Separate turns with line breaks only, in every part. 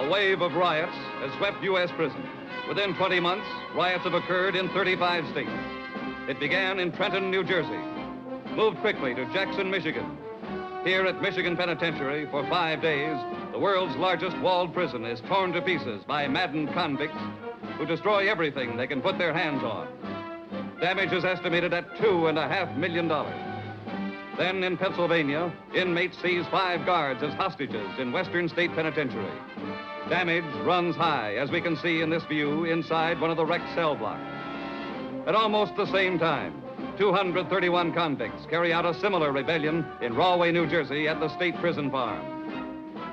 wave of riots has swept U.S. prisons. Within 20 months, riots have occurred in 35 states. It began in Trenton, New Jersey, moved quickly to Jackson, Michigan. Here at Michigan Penitentiary for 5 days, the world's largest walled prison is torn to pieces by maddened convicts who destroy everything they can put their hands on. Damage is estimated at $2.5 million. Then in Pennsylvania, inmates seize 5 guards as hostages in Western State Penitentiary. Damage runs high, as we can see in this view inside one of the wrecked cell blocks. At almost the same time, 231 convicts carry out a similar rebellion in Rahway, New Jersey at the state prison farm.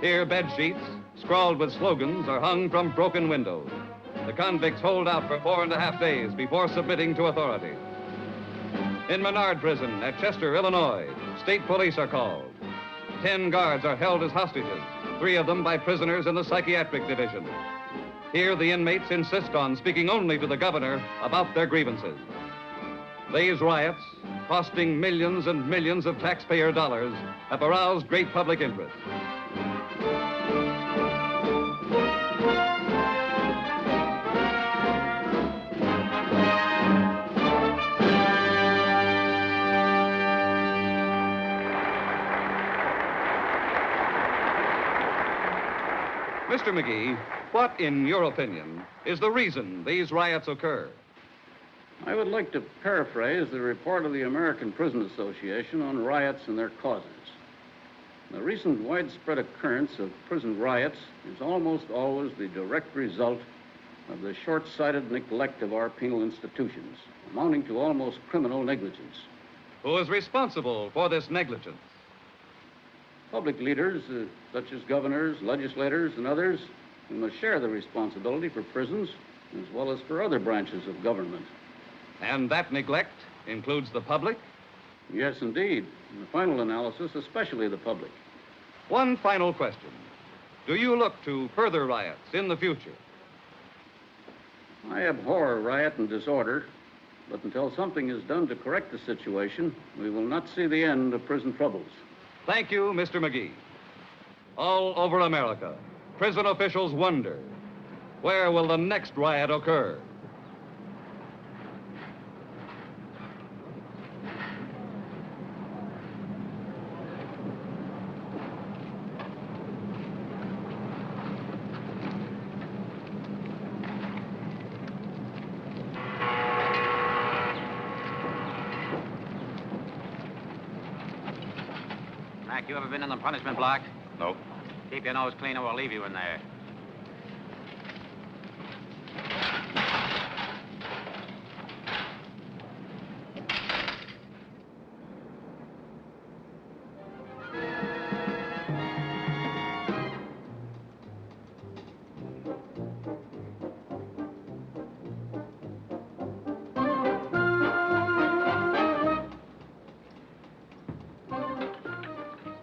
Here, bed sheets, scrawled with slogans, are hung from broken windows. The convicts hold out for 4.5 days before submitting to authorities. In Menard Prison at Chester, Illinois, state police are called. 10 guards are held as hostages, 3 of them by prisoners in the psychiatric division. Here, the inmates insist on speaking only to the governor about their grievances. These riots, costing millions and millions of taxpayer dollars, have aroused great public interest. Mr. McGee, what, in your opinion, is the reason these riots occur?
I would like to paraphrase the report of the American Prison Association on riots and their causes. The recent widespread occurrence of prison riots is almost always the direct result of the short-sighted neglect of our penal institutions, amounting to almost criminal negligence.
Who is responsible for this negligence?
Public leaders, such as governors, legislators, and others, who must share the responsibility for prisons as well as for other branches of government.
And that neglect includes the public?
Yes, indeed. In the final analysis, especially the public.
One final question. Do you look to further riots in the future?
I abhor riot and disorder, but until something is done to correct the situation, we will not see the end of prison troubles.
Thank you, Mr. McGee. All over America, prison officials wonder, where will the next riot occur?
Mac, you ever been in the punishment block?
No.
Keep your nose clean or we'll leave you in there.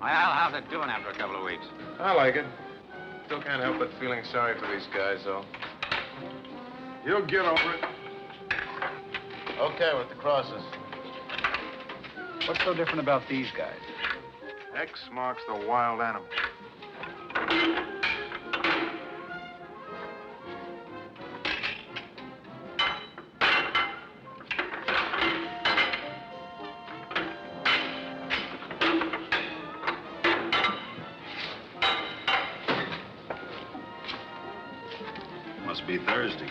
Well, how's it doing after a couple of weeks?
I like it. Still can't help but feeling sorry for these guys, though. You'll get over it. Okay, with the crosses.
What's so different about these guys?
X marks the wild animal.
Must be Thursday.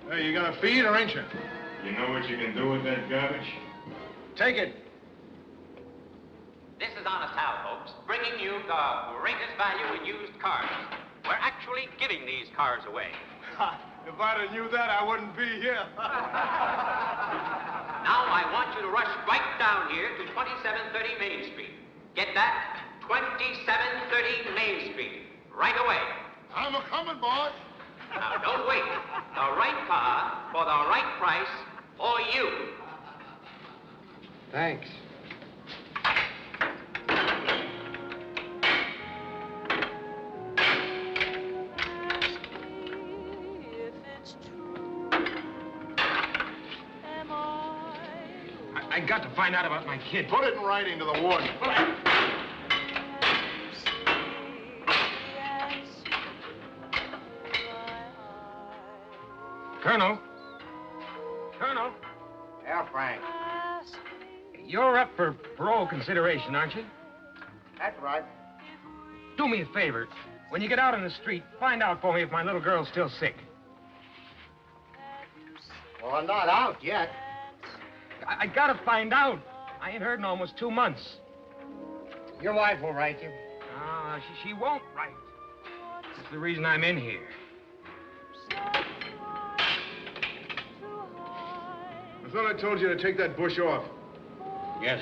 Hey, you gonna feed or ain't you?
You know what you can do with that garbage?
Take it.
This is Honest Hal, folks, bringing you the greatest value in used cars. We're actually giving these cars away.
If I'd have knew that, I wouldn't be here.
Now I want you to rush right down here to 2730 Main Street. Get that? 2730 Main Street. Right away.
I'm a-coming, boss.
Now, don't wait. The right car for the right price for you.
Thanks.
I got to find out about my kid.
Put it in writing to the warden.
Colonel. Colonel.
Yeah, Frank.
You're up for parole consideration, aren't you?
That's right.
Do me a favor. When you get out on the street, find out for me if my little girl's still sick.
Well, I'm not out yet.
I gotta find out. I ain't heard in almost 2 months.
Your wife will write you.
Ah, she won't write. That's the reason I'm in here.
I thought I told you to take that bush off.
Yes.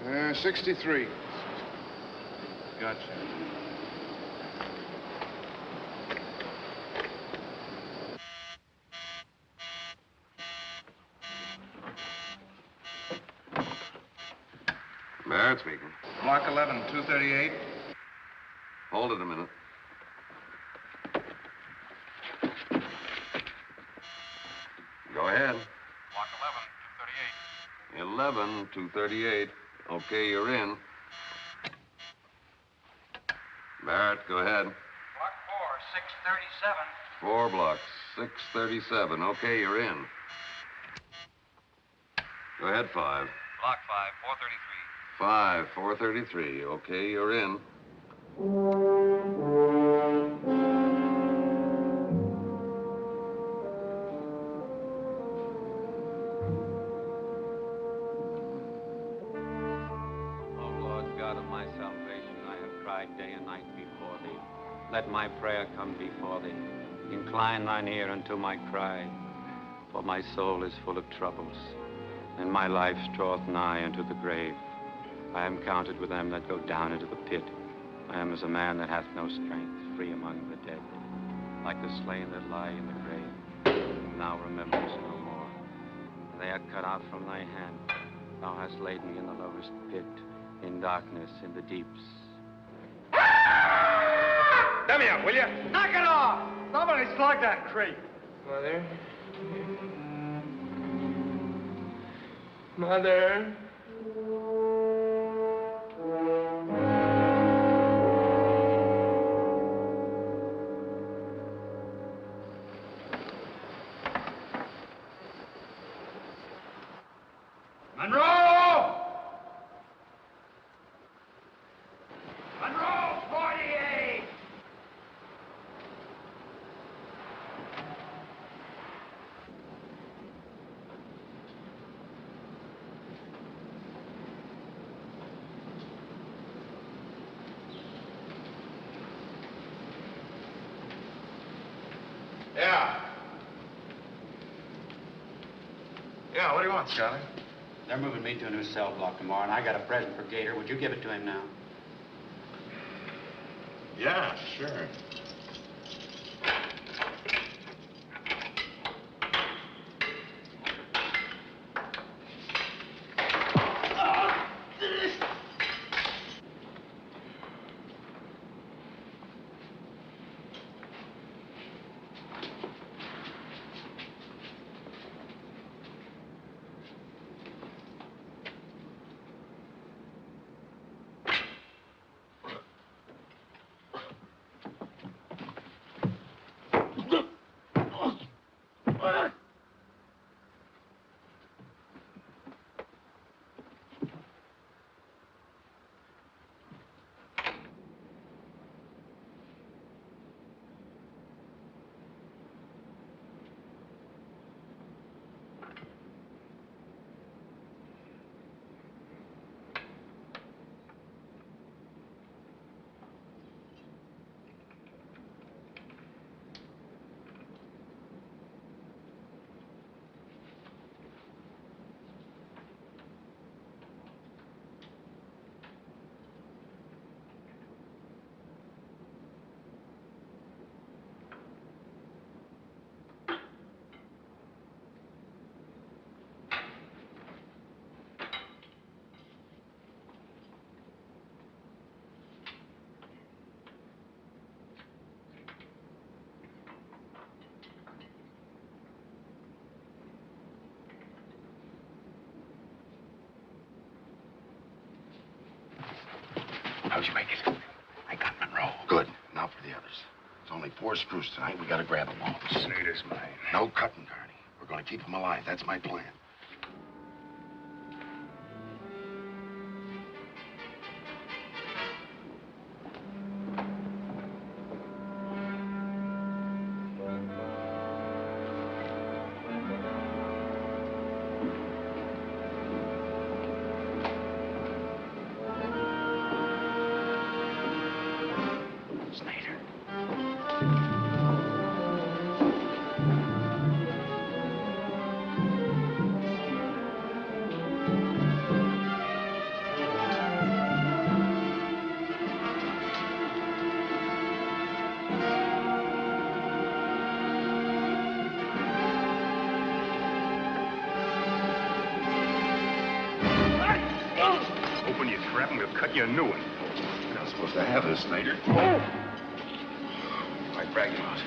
Yeah, 63.
Gotcha.
Barrett speaking.
Block 11, 238.
Hold it a minute. Go ahead.
Block
11, 238. Okay, you're in. Barrett, go ahead.
Block 4, 637.
4 blocks, 637. Okay, you're in. Go ahead, 5.
Block 5, 433.
5, 433. Okay, you're in.
Day and night before thee. Let my prayer come before thee. Incline thine ear unto my cry, for my soul is full of troubles, and my life draweth nigh unto the grave. I am counted with them that go down into the pit. I am as a man that hath no strength, free among the dead, like the slain that lie in the grave, whom thou rememberest no more. They are cut out from thy hand. Thou hast laid me in the lowest pit, in darkness, in the deeps.
Let me up, will you?
Knock it off! Somebody slug that crate.
Mother. Mother.
Monroe! Monroe, 48!
Yeah, what do you want, Scotty?
They're moving me to a new cell block tomorrow, and I got a present for Gator. Would you give it to him now?
Yeah, sure.
How'd you make it? I got Monroe. Good. Now for the others. There's only 4 screws tonight. We gotta grab them all.
Snyder's mine.
No cutting, Carney. We're gonna keep them alive. That's my plan.
You a new one.
You're not supposed to have this, Snyder. I brag you out.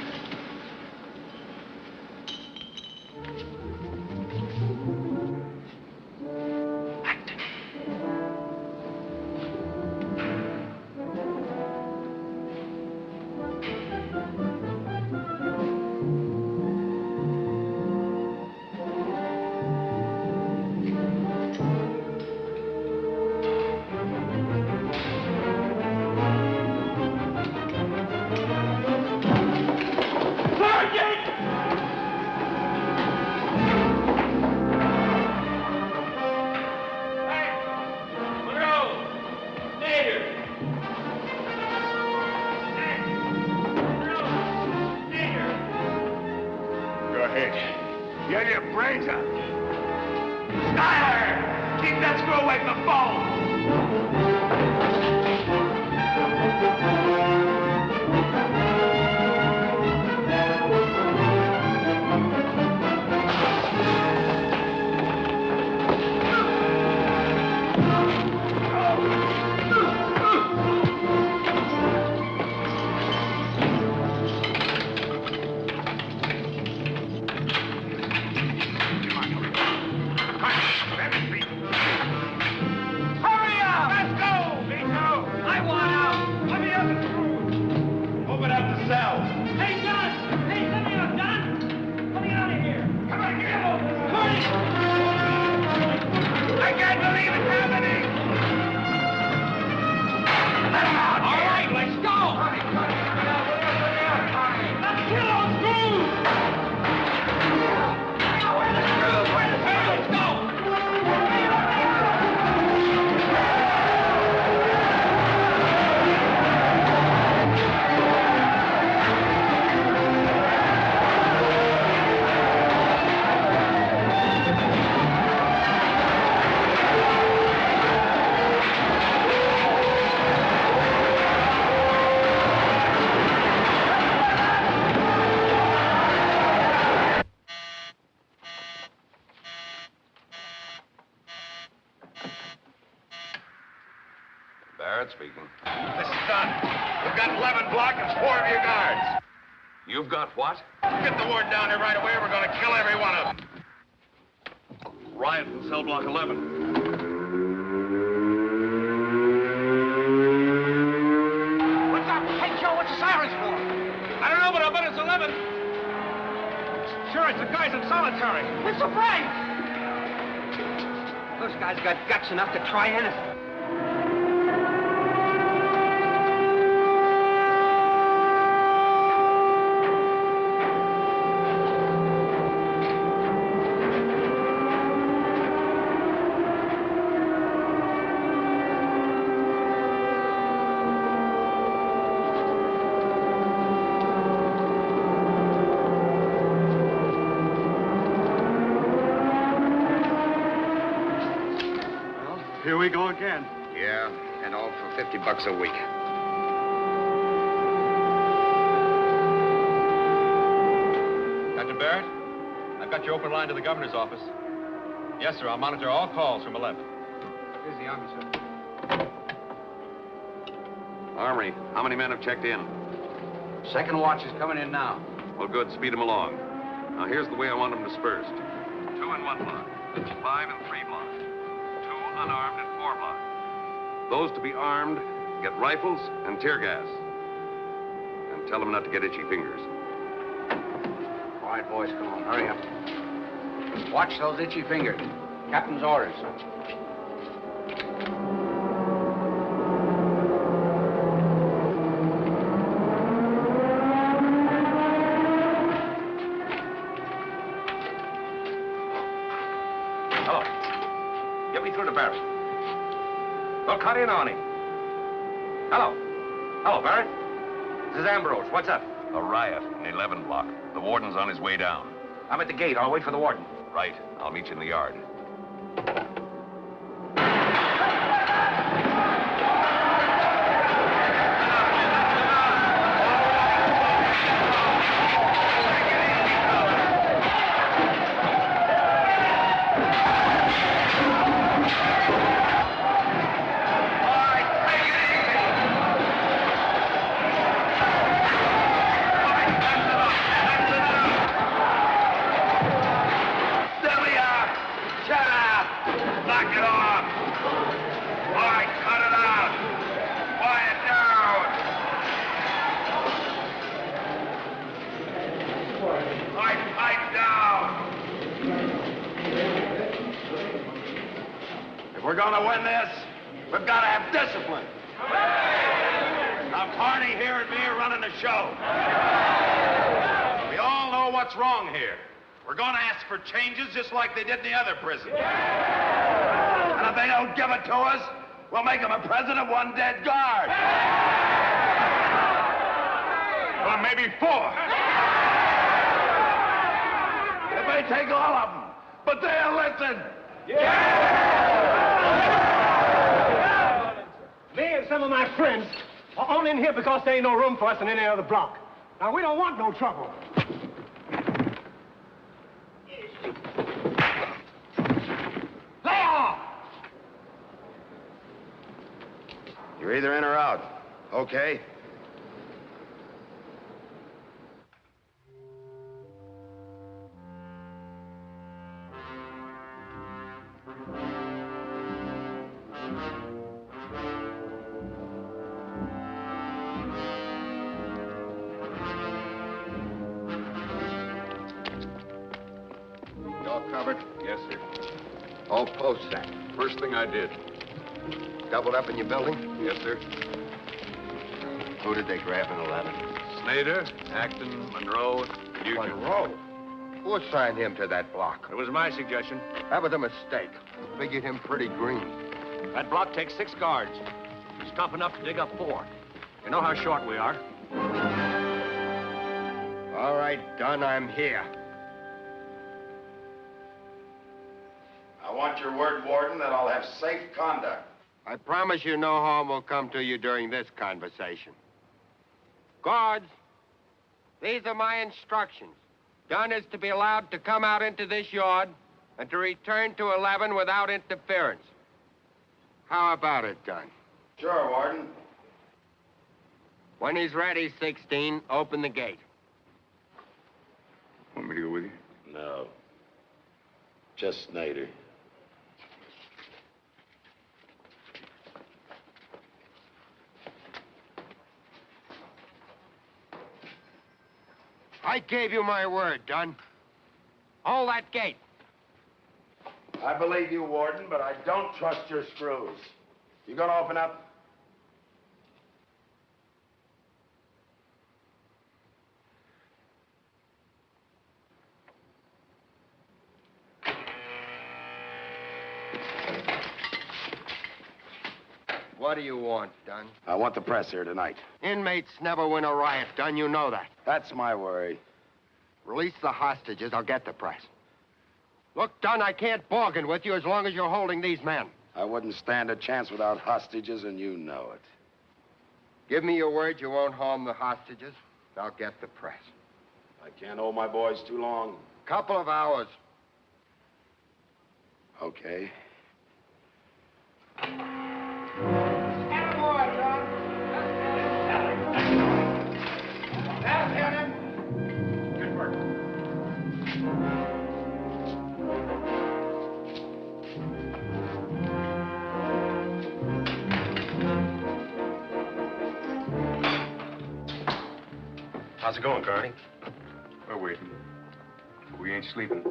Speaking.
This is done. We've got 11 block and 4 of your guards.
You've got what?
Get the word down here right away. We're going to kill every one of them.
Riot in cell block 11.
What's up? Hey, Joe, what's the sirens for?
I don't know, but I'll bet it's 11. Sure, it's the guys in solitary.
Mr. Frank! Those guys got guts enough to try anything.
Here we go again.
Yeah, and all for $50 a week.
Captain Barrett, I've got your open line to the governor's office. Yes, sir. I'll monitor all calls from 11.
Here's the army, sir.
Armory, how many men have checked in?
Second watch is coming in now.
Well, good. Speed them along. Now, here's the way I want them dispersed. 2 in 1 block. 5 in 3 blocks. 2 unarmed in 4 blocks. Those to be armed,
Get rifles and tear gas. And tell them not to get itchy fingers.
All right, boys, come on, hurry up. Watch those itchy fingers. Captain's orders.
Hello. Get me through to Barrett. Well, cut in on him. Hello. Hello, Barrett. This is Ambrose. What's up? A riot in the 11 block. The warden's on his way down. I'm at the gate. I'll wait for the warden. Right. I'll meet you in the yard.
We're gonna win this. We've got to have discipline. Now, Carney here and me are running the show. We all know what's wrong here. We're gonna ask for changes just like they did in the other prisons. And if they don't give it to us, we'll make them a present of one dead guard. Or maybe 4. It may take all of them, but they'll listen.
Me and some of my friends are on in here because there ain't no room for us in any other block. Now, we don't want no trouble. Lay off!
You're either in or out. Okay?
Covered? Yes, sir.
All posts set.
First thing I did.
Doubled up in your building?
Yes, sir.
Who did they grab in 11?
Snyder, Acton, Monroe, Nugent.
Monroe? Who assigned him to that block?
It was my suggestion.
That was a mistake. Figured him pretty green.
That block takes 6 guards. He's tough enough to dig up 4. You know how short we are.
All right, Dunn, I'm here. I want your word, Warden, that I'll have safe conduct. I promise you no harm will come to you during this conversation. Guards, these are my instructions. Dunn is to be allowed to come out into this yard and to return to 11 without interference. How about it, Dunn? Sure, Warden. When he's ready, 16, open the gate.
Want me to go with you?
No. Just Snyder. I gave you my word, Dunn. Hold that gate. I believe you, Warden, but I don't trust your screws. You gonna open up? What do you want, Dunn? I want the press here tonight. Inmates never win a riot, Dunn. You know that. That's my worry. Release the hostages. I'll get the press. Look, Dunn, I can't bargain with you as long as you're holding these men. I wouldn't stand a chance without hostages, and you know it. Give me your word you won't harm the hostages. I'll get the press. I can't hold my boys too long. Couple of hours. Okay.
Good work.
How's it going, Carney? We're waiting. We ain't sleeping.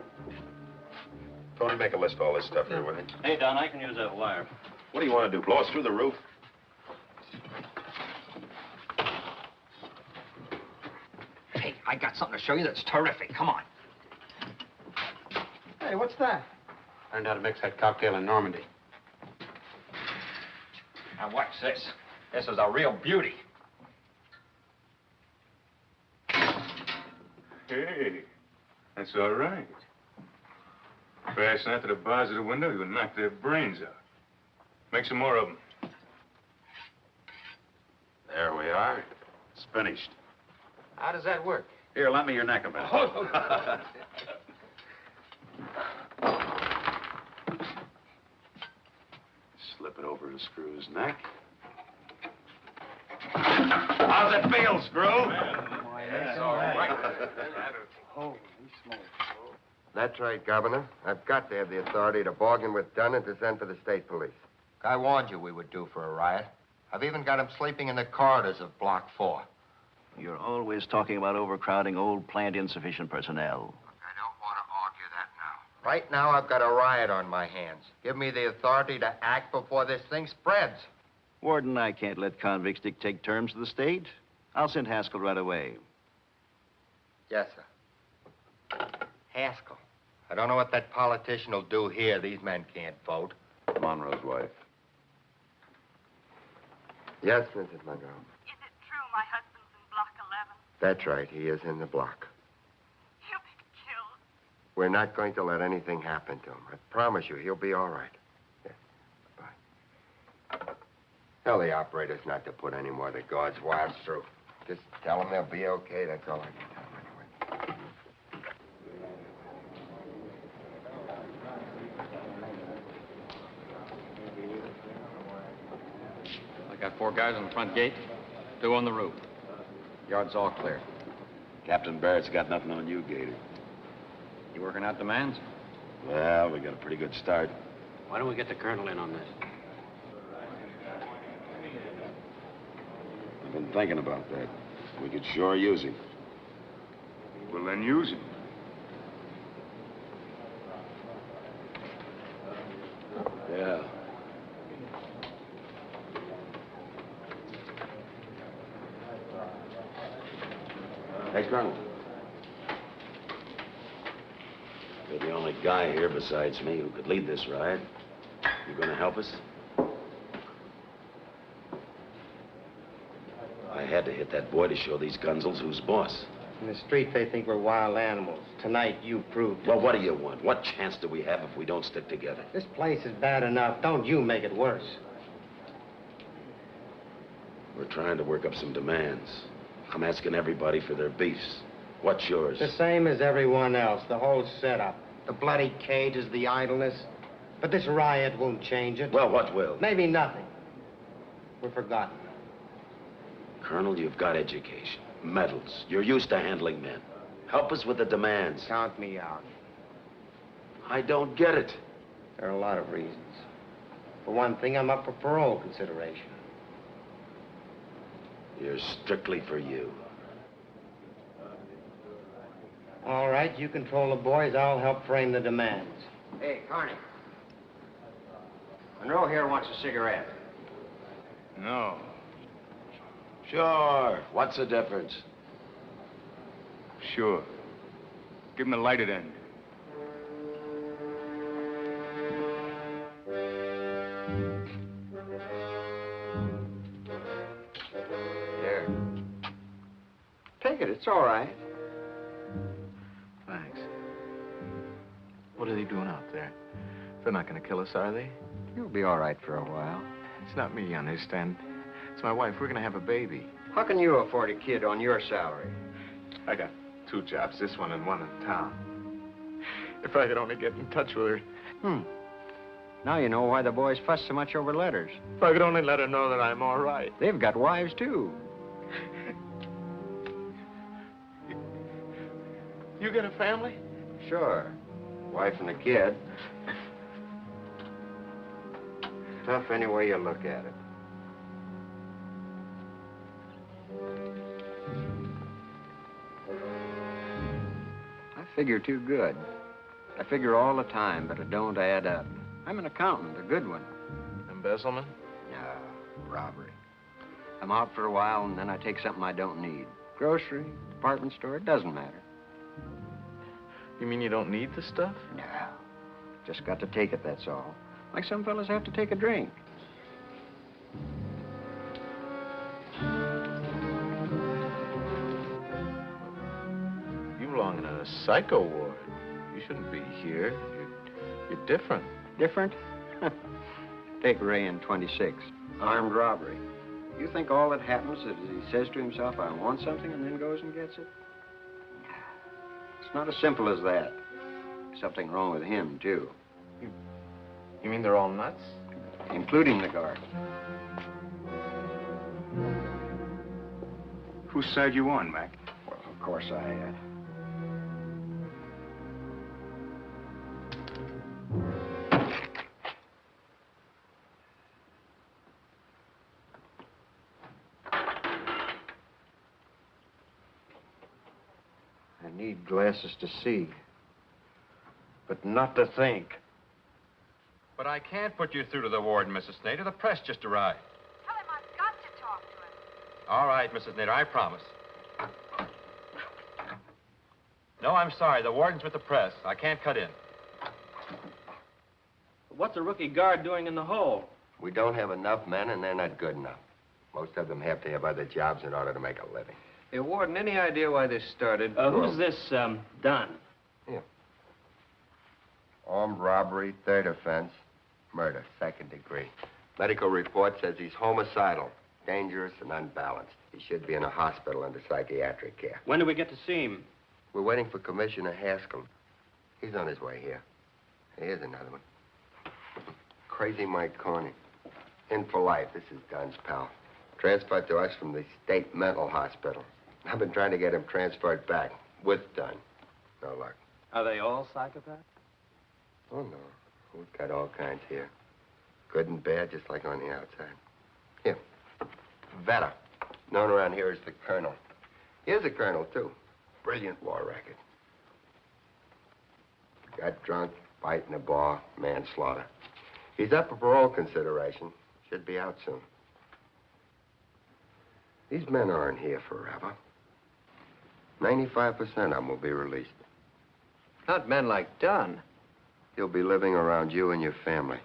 Tony, make a list of all this stuff here, will you?
Hey, Don, I can use that wire.
What do you want to do, blow us through the roof?
Hey, I got something to show you that's terrific. Come on.
Hey, what's that?
Learned how to mix that cocktail in Normandy. Now, watch this. This is a real beauty.
Hey, that's all right. Fasten that to the bars of the window, you'll knock their brains out. Make some more of them.
There we are. It's finished.
How does that work?
Here, lend me your neck a minute. Slip it over the screw's neck. How's it feel, Screw?
That's all right.
Holy smoke.
That's right, Governor. I've got to have the authority to bargain with Dunn and to send for the state police.
I warned you we would do for a riot. I've even got him sleeping in the corridors of Block 4.
You're always talking about overcrowding old plant insufficient personnel.
I don't want to argue that now. Right now, I've got a riot on my hands. Give me the authority to act before this thing spreads.
Warden, I can't let convicts dictate terms to the state. I'll send Haskell right away.
Yes, sir. Haskell. I don't know what that politician will do here. These men can't vote.
Monroe's wife.
Yes, Mrs. Monroe.
Is it true my husband's in Block 11?
That's right. He is in the block.
He'll be killed.
We're not going to let anything happen to him. I promise you, he'll be all right. Yeah. Bye. Tell the operators not to put any more of the guards' wires through. Just tell them they'll be okay. That's all I can tell them anyway.
I got 4 guys on the front gate, 2 on the roof. Yard's all clear.
Captain Barrett's got nothing on you, Gator.
You working out demands?
Well, we got a pretty good start.
Why don't we get the colonel in on this?
I've been thinking about that. We could sure use him.
Well, then use him.
Yeah. Hey, Colonel. You're the only guy here besides me who could lead this riot. You gonna help us? I had to hit that boy to show these gunzels who's boss.
In the street, they think we're wild animals. Tonight, you proved it.
Well, what do you want? What chance do we have if we don't stick together?
This place is bad enough. Don't you make it worse.
We're trying to work up some demands. I'm asking everybody for their beefs. What's yours?
The same as everyone else, the whole setup. The bloody cages, the idleness. But this riot won't change it.
Well, what will?
Maybe nothing. We're forgotten.
Colonel, you've got education, medals. You're used to handling men. Help us with the demands.
Count me out.
I don't get it.
There are a lot of reasons. For one thing, I'm up for parole consideration.
You're strictly for you.
All right, you control the boys. I'll help frame the demands.
Hey, Carney. Monroe here wants a cigarette.
No.
Sure. What's the difference?
Sure. Give him the lighted end.
Here. Take it. It's all right.
Thanks. What are they doing out there? They're not going to kill us, are they?
You'll be all right for a while.
It's not me, you understand? It's my wife. We're going to have a baby.
How can you afford a kid on your salary?
I got 2 jobs, this one and one in town. If I could only get in touch with her.
Now you know why the boys fuss so much over letters.
If I could only let her know that I'm all right.
They've got wives, too.
You got a family?
Sure. Wife and a kid. Tough any way you look at it. figure too good. I figure all the time, but it don't add up. I'm an accountant, a good one.
Embezzlement?
No, robbery. I'm out for a while, and then I take something I don't need. Grocery, department store, it doesn't matter.
You mean you don't need the stuff?
No. Just got to take it, that's all. Like some fellas have to take a drink.
You belong in a psycho ward. You shouldn't be here. You're different.
Different? Take Ray in 26. Armed robbery. You think all that happens is he says to himself, I want something, and then goes and gets it? It's not as simple as that. Something wrong with him, too.
You mean they're all nuts?
Including the guard.
Whose side you on, Mac?
Well, of course I I need glasses to see, but not to think.
But I can't put you through to the warden, Mrs. Snader. The press just arrived.
Tell him I've got to talk to him.
All right, Mrs. Snader, I promise. No, I'm sorry. The warden's with the press. I can't cut in.
What's a rookie guard doing in the hole?
We don't have enough men, and they're not good enough. Most of them have to have other jobs in order to make a living.
Hey, Warden, any idea why this started?
Who's this, Don?
Yeah. Armed robbery, third offense. Murder, second degree. Medical report says he's homicidal, dangerous and unbalanced. He should be in a hospital under psychiatric care.
When do we get to see him?
We're waiting for Commissioner Haskell. He's on his way here. Here's another one. Crazy Mike Corney. In for life. This is Don's pal. Transferred to us from the state mental hospital. I've been trying to get him transferred back with Don. No luck.
Are they all psychopaths?
Oh, no. We've got all kinds here. Good and bad, just like on the outside. Here. Vetta. Known around here as the Colonel. Here's a Colonel, too. Brilliant war record. Got drunk, fight in a bar, manslaughter. He's up for parole consideration. Should be out soon. These men aren't here forever. 95% of them will be released.
Not men like Don.
He'll be living around you and your family.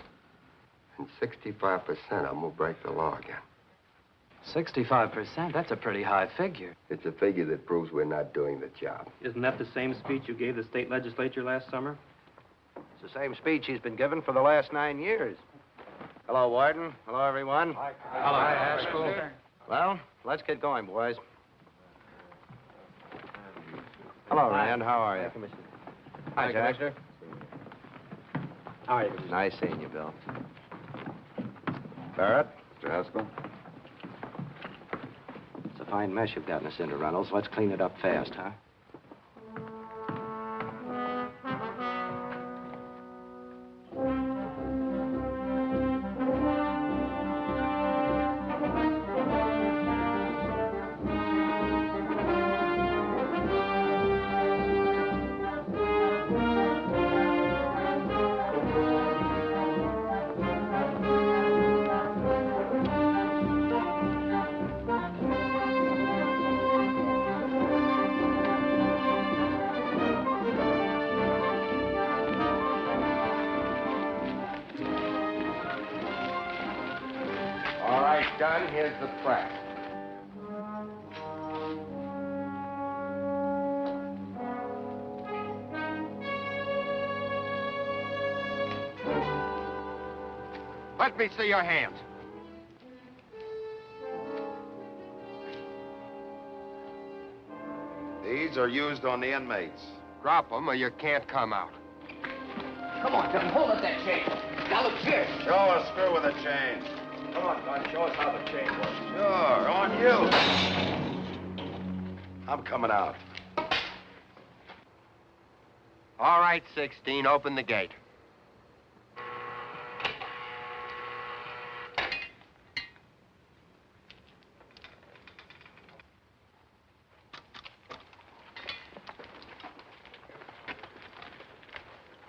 And 65% of them will break the law again.
65%? That's a pretty high figure.
It's a figure that proves we're not doing the job.
Isn't that the same speech you gave the state legislature last summer?
It's the same speech he's been giving for the last 9 years. Hello, Warden. Hello, everyone.
Hello, Haskell.
Well, let's get going, boys. Hello, Rand. How are you? Hi, Jack.
Commissioner. How are you?
Nice seeing you, Bill. Barrett.
Mr. Haskell.
It's a fine mess you've gotten us into, Reynolds. Let's clean it up fast, huh?
Done. Here's the press. Let me see your hands.
These are used on the inmates.
Drop them or you can't come out.
Come on, Don, hold up that chain. Now look here.
Show us through with a chain.
Come on, Don, show us how the chain works.
Sure, on you. I'm coming out.
All right, 16, open the gate.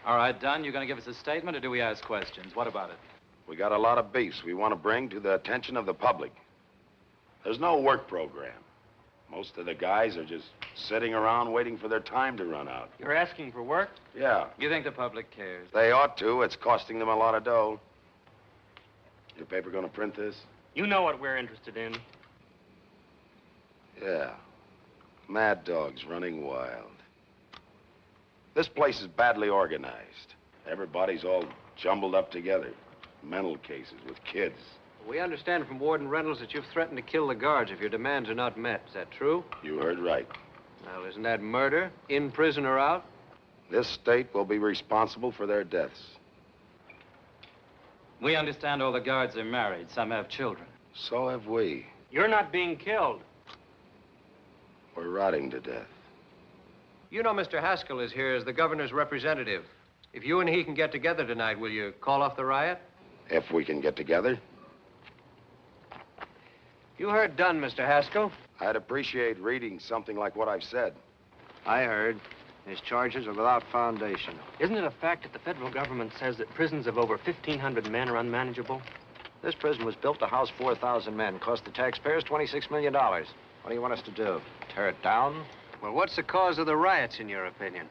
All right, Dunn, you're going to give us a statement, or do we ask questions? What about it?
We got a lot of beefs we want to bring to the attention of the public. There's no work program. Most of the guys are just sitting around waiting for their time to run out.
You're asking for work?
Yeah.
You think the public cares?
They ought to. It's costing them a lot of dough. Your paper gonna print this?
You know what we're interested in.
Yeah. Mad dogs running wild. This place is badly organized. Everybody's all jumbled up together. Mental cases with kids.
We understand from Warden Reynolds that you've threatened to kill the guards if your demands are not met. Is that true?
You heard right.
Well, isn't that murder, in prison or out?
This state will be responsible for their deaths.
We understand all the guards are married. Some have children.
So have we.
You're not being killed.
We're rotting to death.
You know Mr. Haskell is here as the governor's representative. If you and he can get together tonight, will you call off the riot?
If we can get together.
You heard Dunn, Mr. Haskell.
I'd appreciate reading something like what I've said.
I heard. His charges are without foundation.
Isn't it a fact that the federal government says that prisons of over 1,500 men are unmanageable?
This prison was built to house 4,000 men. Cost the taxpayers $26 million. What do you want us to do? Tear it down? Well, what's the cause of the riots, in your opinion?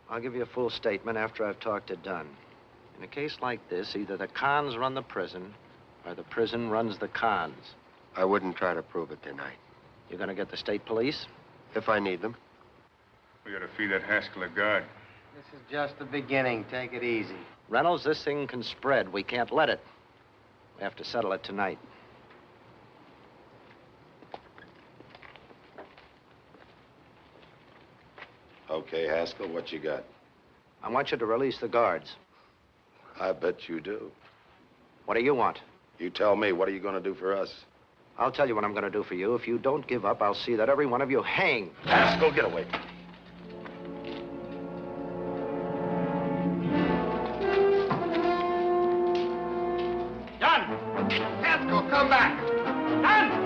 I'll give you a full statement after I've talked to Dunn. In a case like this, either the cons run the prison, or the prison runs the cons.
I wouldn't try to prove it tonight.
You're gonna get the state police?
If I need them.
We gotta feed that Haskell a guard.
This is just the beginning. Take it easy.
Reynolds, this thing can spread. We can't let it. We have to settle it tonight.
Okay, Haskell, what you got?
I want you to release the guards.
I bet you do.
What do you want?
You tell me, what are you gonna do for us?
I'll tell you what I'm gonna do for you. If you don't give up, I'll see that every one of you hang.
Haskell, get away.
Dunn! Haskell, come back! Dunn!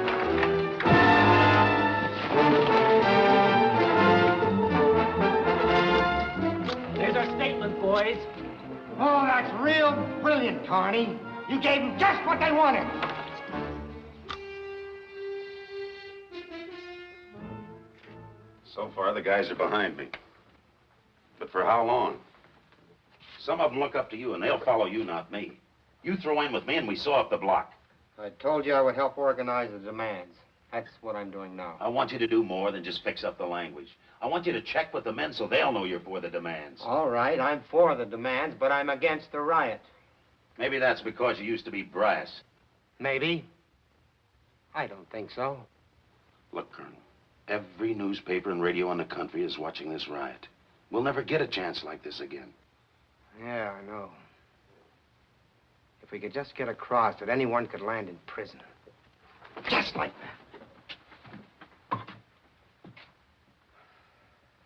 There's our statement, boys. Oh, that's real brilliant, Carney. You gave them just what they wanted.
So far, the guys are behind me. But for how long?
Some of them look up to you, and they'll follow you, not me. You throw in with me, and we saw up the block.
I told you I would help organize the demands. That's what I'm doing now.
I want you to do more than just fix up the language. I want you to check with the men so they'll know you're for the demands.
All right, I'm for the demands, but I'm against the riot.
Maybe that's because you used to be brass.
Maybe. I don't think so.
Look, Colonel, every newspaper and radio in the country is watching this riot. We'll never get a chance like this again.
Yeah, I know. If we could just get across that anyone could land in prison. Just like that.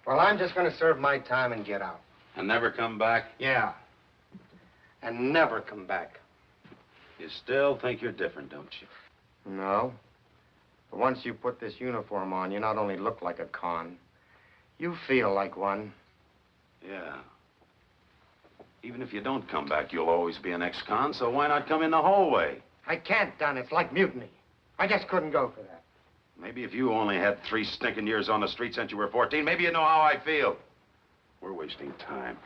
Well, I'm just going to serve my time and get out.
And never come back?
Yeah. And never come back.
You still think you're different, don't you?
No. But once you put this uniform on, you not only look like a con, you feel like one.
Yeah. Even if you don't come back, you'll always be an ex-con, so why not come in the hallway?
I can't, Don. It's like mutiny. I just couldn't go for that.
Maybe if you only had 3 stinking years on the street since you were 14, maybe you'd know how I feel. We're wasting time.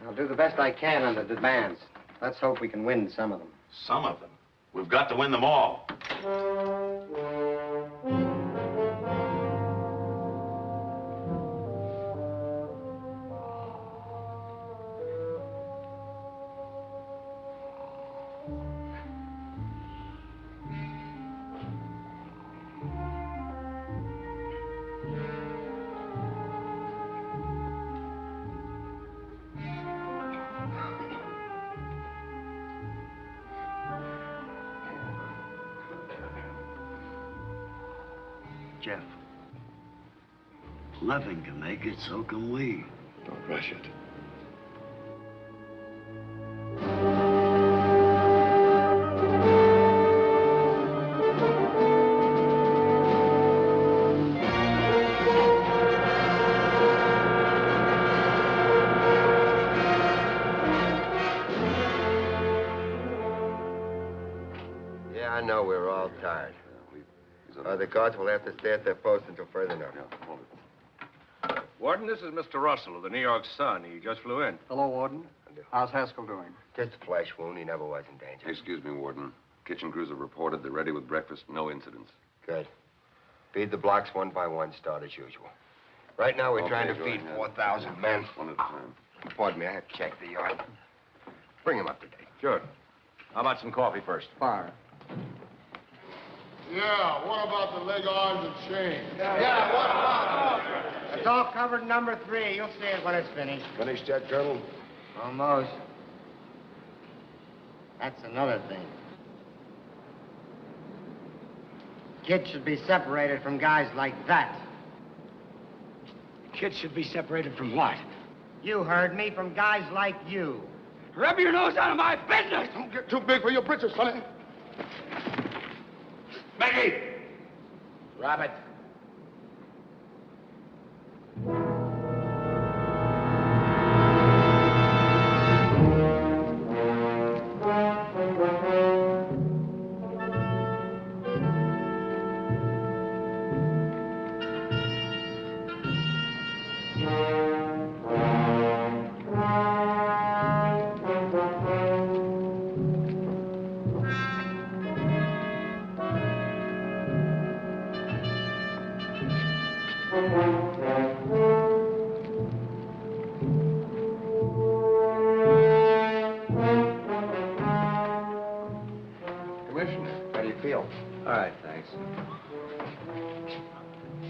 I'll do the best I can on the demands. Let's hope we can win some of them.
Some of them? We've got to win them all.
Jeff, nothing can make it, so can we.
Don't rush it. I know we're all tired. The guards will have to stay at their post until further notice.
Warden, this is Mr. Russell of the New York Sun. He just flew in.
Hello, Warden. How's Haskell doing?
Just a flesh wound. He never was in danger.
Excuse me, Warden. Kitchen crews have reported they're ready with breakfast. No incidents.
Good. Feed the blocks one by one, start as usual. Right now, we're trying to
go
feed
ahead.
4,000 men.
One at a time.
Pardon me, I have to check the yard. Bring him up to date.
Sure. How about some coffee first?
Fire.
Yeah, what about the leg irons and chains?
Yeah, what about
It's all covered in number 3. You'll see it when it's finished.
Finished yet, Colonel?
Almost. That's another thing. Kids should be separated from guys like that.
Kids should be separated from what?
You heard me, from guys like you.
Rub your nose out of my business!
Don't get too big for your britches, Sonny.
Maggie!
Robert.
Commissioner, how do you feel?
All right, thanks.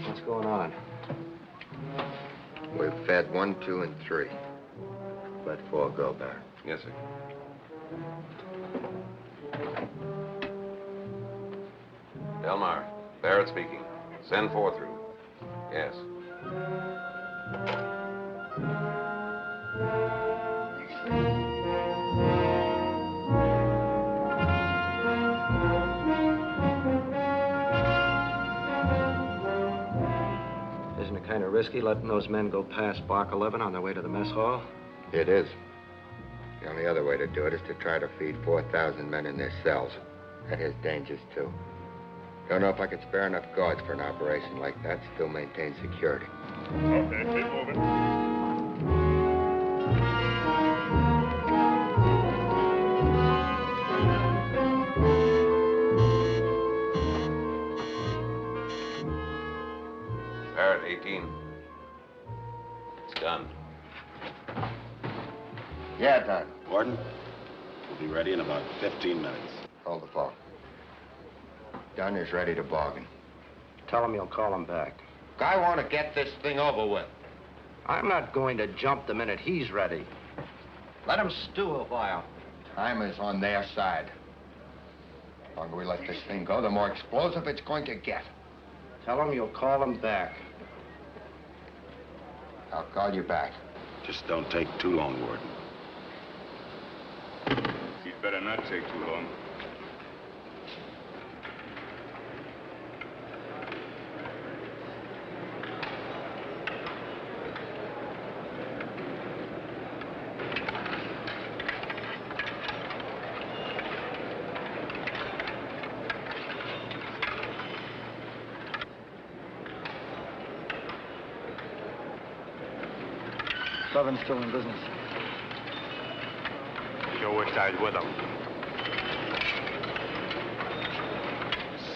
What's going on?
We've fed 1, 2, and 3. Let 4 go, Barrett.
Yes, sir. Delmar, Barrett speaking. Send 4 through. Yes.
Isn't it kind of risky letting those men go past Block 11 on their way to the mess hall?
It is. The only other way to do it is to try to feed 4,000 men in their cells. That has dangers, too. Don't know if I could spare enough guards for an operation like that, still maintain security.
Okay, keep moving.
Barrett, 18. It's done.
Yeah, done.
Warden, we'll be ready in about 15 minutes.
Hold the phone. Dunn is ready to bargain.
Tell him you'll call him back.
I want to get this thing over with.
I'm not going to jump the minute he's ready. Let him stew a while.
Time is on their side. The longer we let this thing go, the more explosive it's going to get.
Tell him you'll call him back.
I'll call you back.
Just don't take too long, Warden.
He'd better not take too long.
Southern's still in business.
Sure wish I was with them.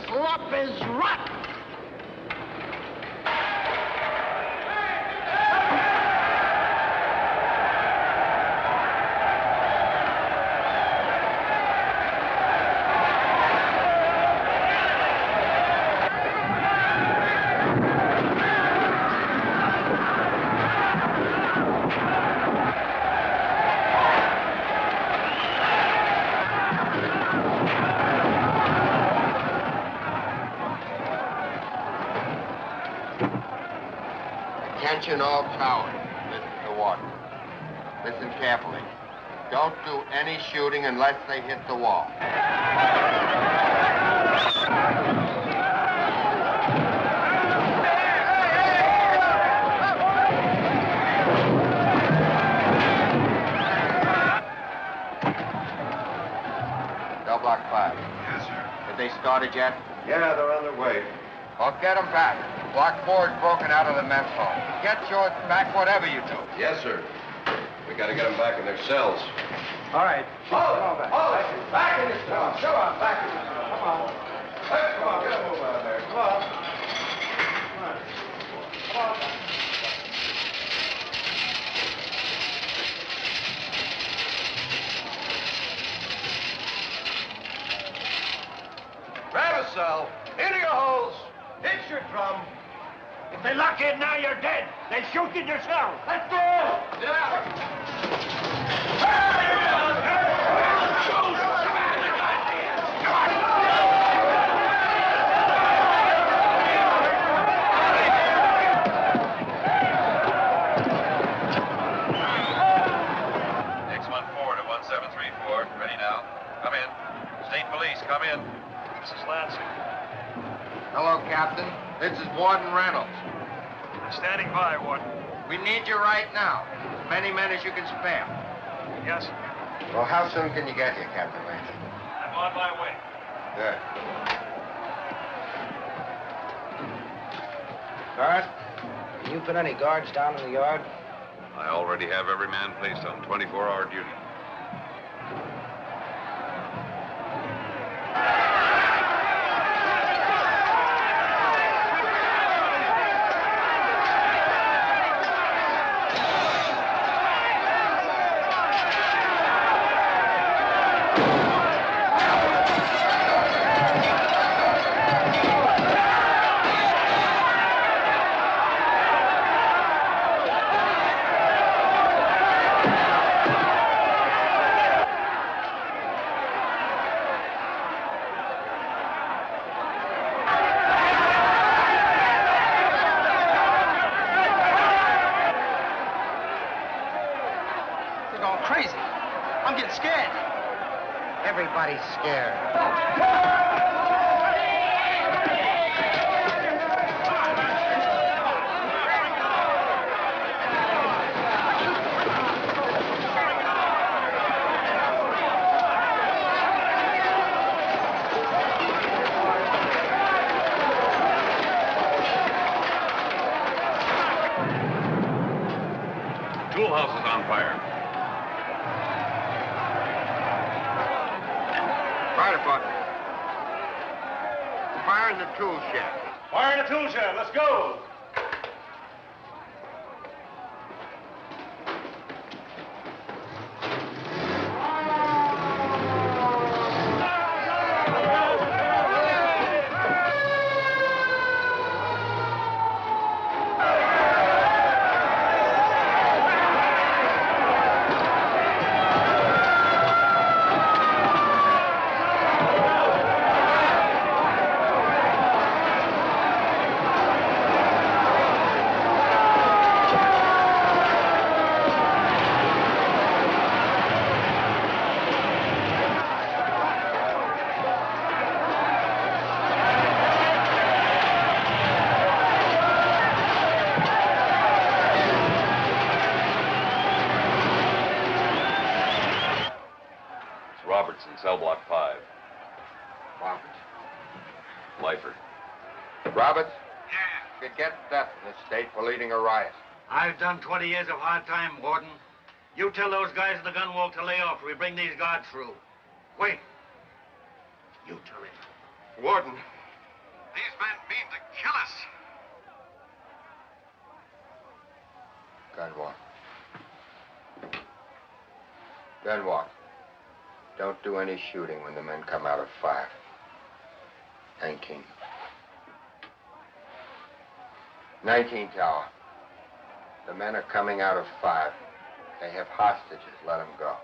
Slop is rotten!
Attention all cowards. Listen to warden. Listen carefully. Don't do any shooting unless they hit the wall. Cell block 5.
Yes, sir.
Did they started yet?
Yeah, they're on their way.
Well, get them back. Block 4's broken out of the mess hall. Get yours back, whatever you do.
Yes, sir. We gotta get them back in their cells.
All right.
Hold it. Back in the cell. Come on, back in the cell. Come on. Come on, get a move out there. Come on. Come on.
Grab a cell. Into your holes. Hit your drum.
If they lock you in now, you're dead. They shoot you in your cell. Let's go!
X14 to 1734. Ready now. Come in. State Police, come in.
This is Lansing.
Hello, Captain. This is Warden Reynolds.
Standing by, Warden.
We need you right now. As many men as you can spare.
Yes?
Well, how soon can you get here, Captain Lansing?
I'm on my way.
Good.
Guard, can you put any guards down in the yard?
I already have every man placed on 24-hour duty.
Everybody's scared.
Tool house is on fire.
Fire department. Fire in the tool shed.
Fire in the tool shed. Let's go.
Cell block 5.
Roberts.
Lifer.
Roberts? Yeah. Could get death in this state for leading a riot.
I've done 20 years of hard time, Warden. You tell those guys in the gun walk to lay off till we bring these guards through. Wait. You tell him.
Warden.
These men mean to kill us.
Gunwalk. Gunwalk. Don't do any shooting when the men come out of 5. 19. 19 Tower. The men are coming out of 5. They have hostages. Let them go.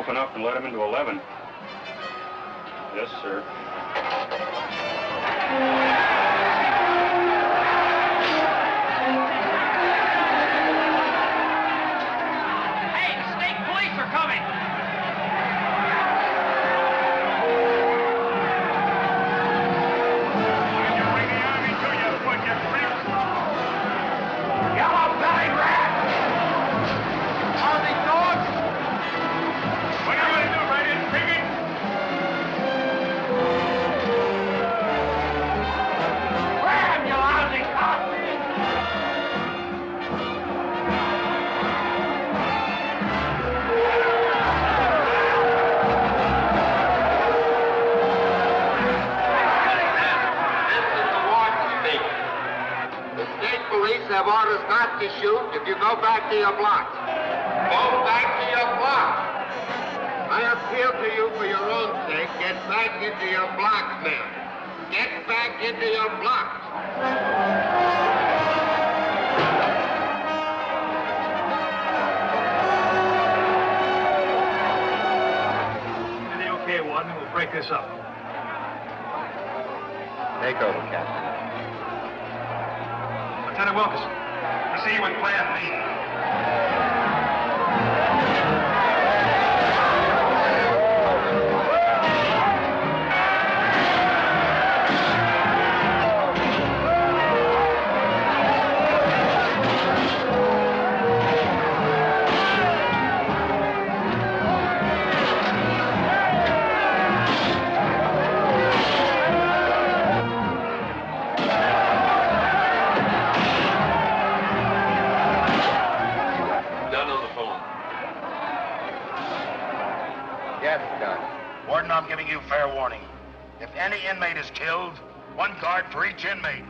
Open up and let him into 11. Yes, sir.
Hey, the state police are coming! Yellow belly rat! Army dogs! What are you going to do, right in, piggy? Grab, you lousy cop!
The state police have orders not to shoot if you go back to your blocks. Go back to your blocks. I appeal to you for your own sake. Get back into your blocks, men. Get back into your blocks.
Okay, Warden, we'll break this up.
Take over, Captain.
Lieutenant Wilkerson, proceed with Plan B. Warden, I'm giving you fair warning. If any inmate is killed, 1 guard for each inmate.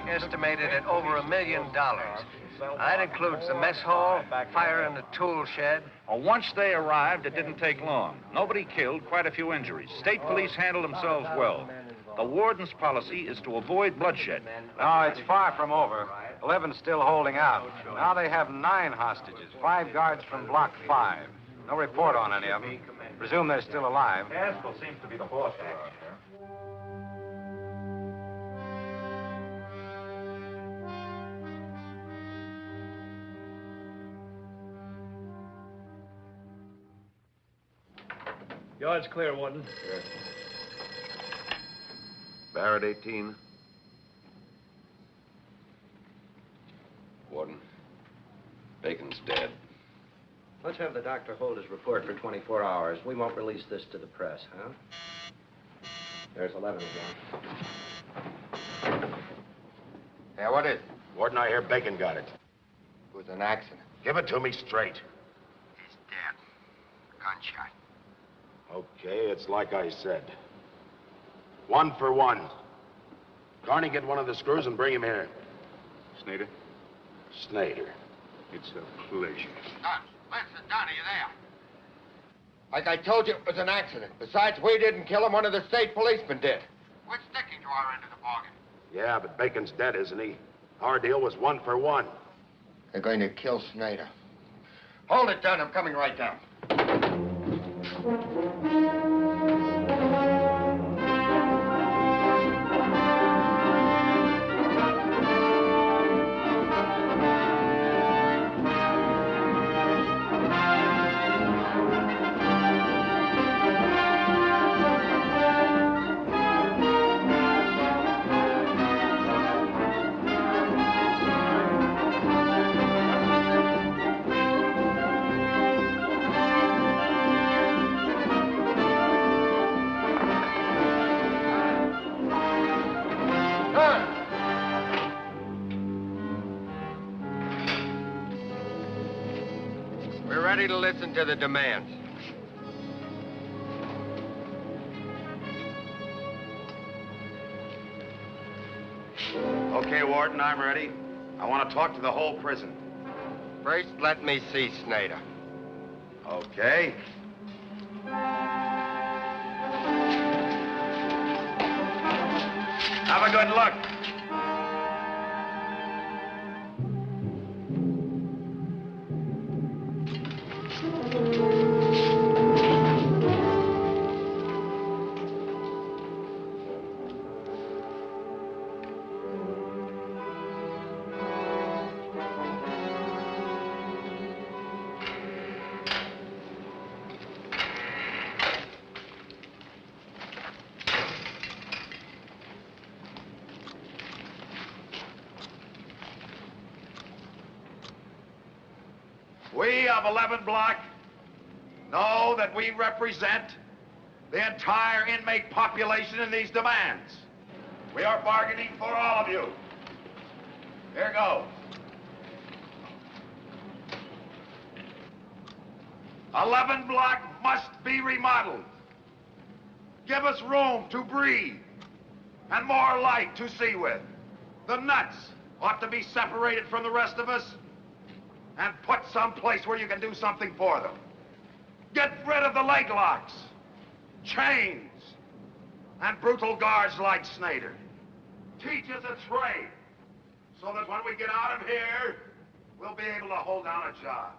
Estimated at over $1 million. That includes the mess hall, fire in the tool shed.
Once they arrived, it didn't take long. Nobody killed, quite a few injuries. State police handled themselves well. The warden's policy is to avoid bloodshed.
No, it's far from over. 11's still holding out. Now they have 9 hostages, 5 guards from Block 5. No report on any of them. Presume they're still alive.
Haskell seems to be the boss around here.
Yard's clear, Warden.
Yes. Barrett, 18. Warden, Bacon's dead.
Let's have the doctor hold his report for 24 hours. We won't release this to the press, huh? There's 11 again.
Yeah, what is it?
Warden, I hear Bacon got it.
It was an accident.
Give it to me straight.
He's dead. gunshot.
Okay, it's like I said. 1 for 1. Carney, get one of the screws and bring him here.
Snyder?
Snyder.
It's a pleasure.
Don, listen, Don, are you there? Like I told you, it was an accident. Besides, we didn't kill him. One of the state policemen did. We're sticking to our end of the bargain.
Yeah, but Bacon's dead, isn't he? Our deal was 1 for 1.
They're going to kill Snyder. Hold it, Don. I'm coming right down. Ready to listen to the demands.
Okay, Warden, I'm ready. I want to talk to the whole prison.
First, let me see Snyder.
Okay. Have a good look. We of 11 Block know that we represent the entire inmate population in these demands. We are bargaining for all of you. Here goes. 11 Block must be remodeled. Give us room to breathe and more light to see with. The nuts ought to be separated from the rest of us and put someplace where you can do something for them. Get rid of the leg locks, chains, and brutal guards like Snyder. Teach us a trade so that when we get out of here, we'll be able to hold down a job.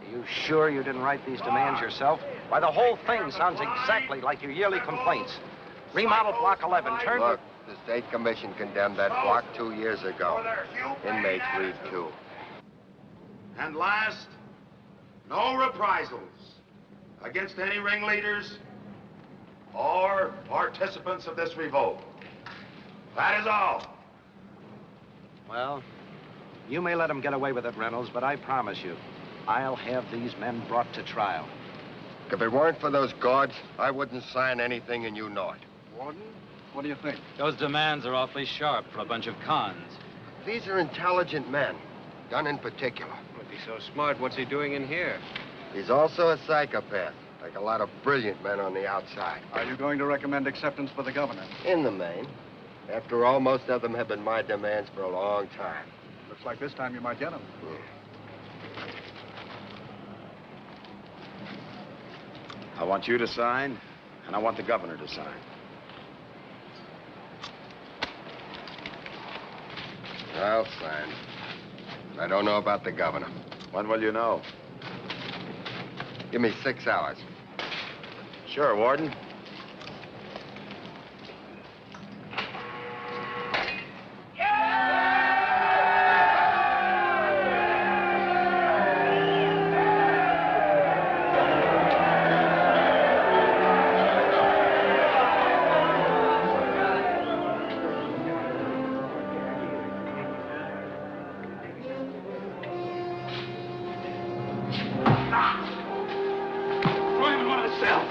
Are you sure you didn't write these demands yourself? Why, the whole thing sounds exactly like your yearly complaints. Remodel Block 11, turn...
Look, the State Commission condemned that block 2 years ago. Inmates read too.
And last, no reprisals against any ringleaders or participants of this revolt. That is all.
Well, you may let them get away with it, Reynolds, but I promise you, I'll have these men brought to trial.
If it weren't for those guards, I wouldn't sign anything, and you know it.
Warden, what do you think?
Those demands are awfully sharp for a bunch of cons.
These are intelligent men, Gunn in particular.
If he's so smart, what's he doing in here?
He's also a psychopath, like a lot of brilliant men on the outside.
Are you going to recommend acceptance for the governor?
In the main. After all, most of them have been my demands for a long time.
Looks like this time you might get them.
I want you to sign, and I want the governor to sign.
I'll sign. I don't know about the governor.
When will you know?
Give me 6 hours.
Sure, Warden.
Throw him in one of the cells.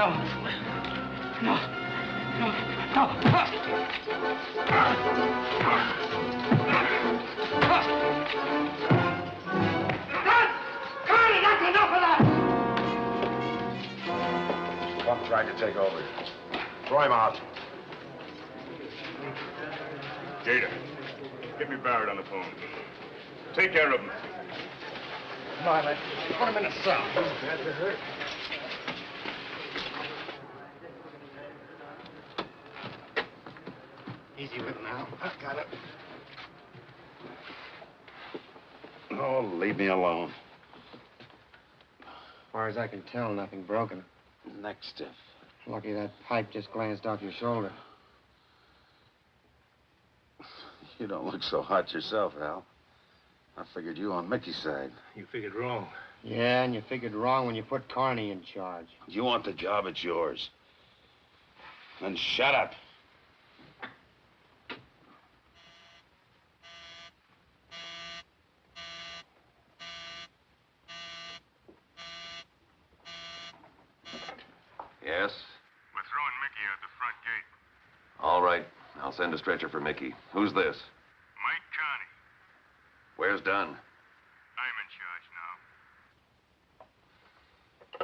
No. No. No. Carney, that's enough of that!
Buck tried to take over. Throw him out.
Gator, get me Barrett on the phone. Take care of him.
Come on, let's put him in a cell. He's bad to hurt.
Easy with him now.
I got it. Oh, leave me alone.
As far as I can tell, nothing broken.
Neck stiff.
Lucky that pipe just glanced off your shoulder.
You don't look so hot yourself, Al. I figured you on Mickey's side.
You figured wrong.
Yeah, and you figured wrong when you put Carney in charge.
You want the job, it's yours. Then shut up.
Yes?
We're throwing Mickey out the front gate.
All right. I'll send a stretcher for Mickey. Who's this?
Mike Carney.
Where's Dunn?
I'm in charge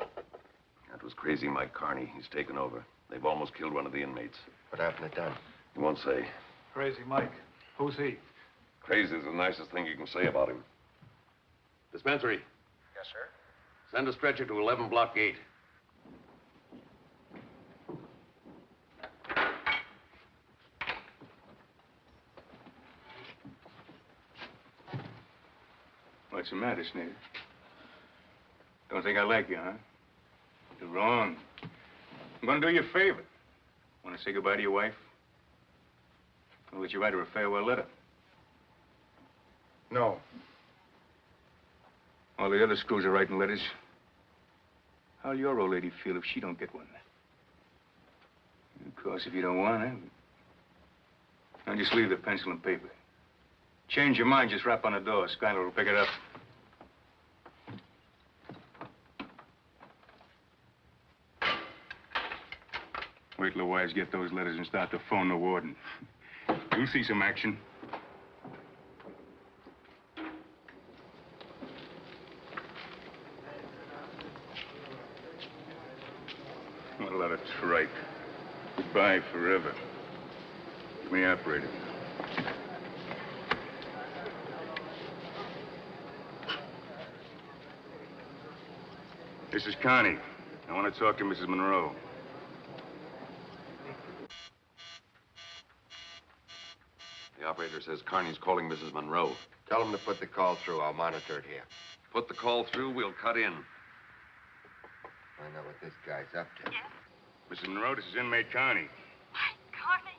now.
That was crazy Mike Carney. He's taken over. They've almost killed one of the inmates.
What happened to Dunn?
He won't say.
Crazy Mike. Who's he?
Crazy is the nicest thing you can say about him. Dispensary.
Yes, sir.
Send a stretcher to 11 Block Gate.
What's the matter, Sneaker? Don't think I like you, huh? You're wrong. I'm gonna do you a favor. Want to say goodbye to your wife? I'll let you write her a farewell letter.
No.
All the other screws are writing letters. How'll your old lady feel if she don't get one? Of course, if you don't want her, I'll just leave the pencil and paper. Change your mind, just rap on the door. Skyler will pick it up. Wait till the wives get those letters and start to phone the warden. You'll see some action. What a lot of tripe. Goodbye forever. Give me operator. This is Connie. I want to talk to Mrs. Monroe.
The operator says Carney's calling Mrs. Monroe.
Tell him to put the call through. I'll monitor it here.
Put the call through, we'll cut in.
Find out what this guy's up to.
Yes?
Mrs. Monroe, this is inmate Connie.
Mike Carney?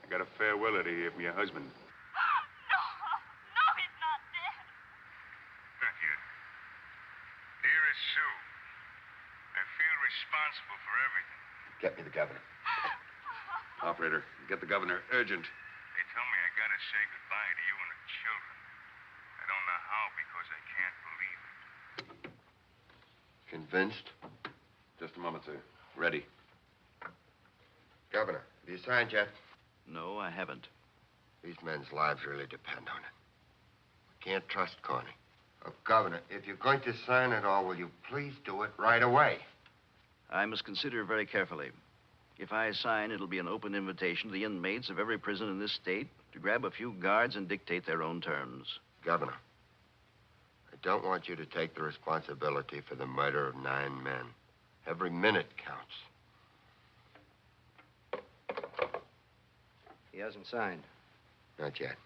I got a farewell letter here from your husband.
No, he's not dead.
Not yet. Dearest Sue, I feel responsible for everything.
Get me the governor.
Operator, get the governor urgent.
They tell me I gotta say goodbye to you and the children. I don't know how because I can't believe it.
Convinced?
Just a moment, sir. Ready.
Governor, have you signed yet?
No, I haven't.
These men's lives really depend on it. We can't trust Carney. Oh, Governor, if you're going to sign it all, will you please do it right away?
I must consider very carefully. If I sign, it'll be an open invitation to the inmates of every prison in this state to grab a few guards and dictate their own terms.
Governor, I don't want you to take the responsibility for the murder of 9 men. Every minute counts.
He hasn't signed.
Not yet.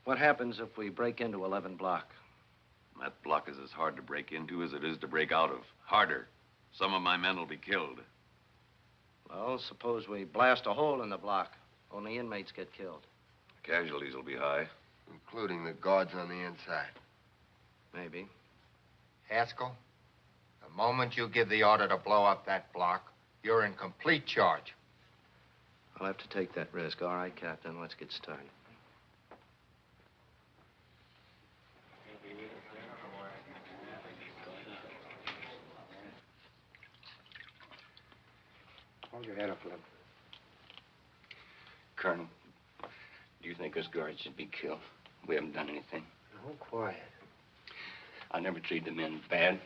What happens if we break into 11 Block?
That block is as hard to break into as it is to break out of. Harder. Some of my men will be killed.
Well, suppose we blast a hole in the block. Only inmates get killed.
Casualties will be high.
Including the guards on the inside.
Maybe.
Haskell, the moment you give the order to blow up that block, you're in complete charge.
I'll have to take that risk. All right, Captain, let's get started.
Hold your head up, Flip.
Colonel, do you think us guards should be killed? We haven't done anything.
Oh, quiet.
I never treat the men bad.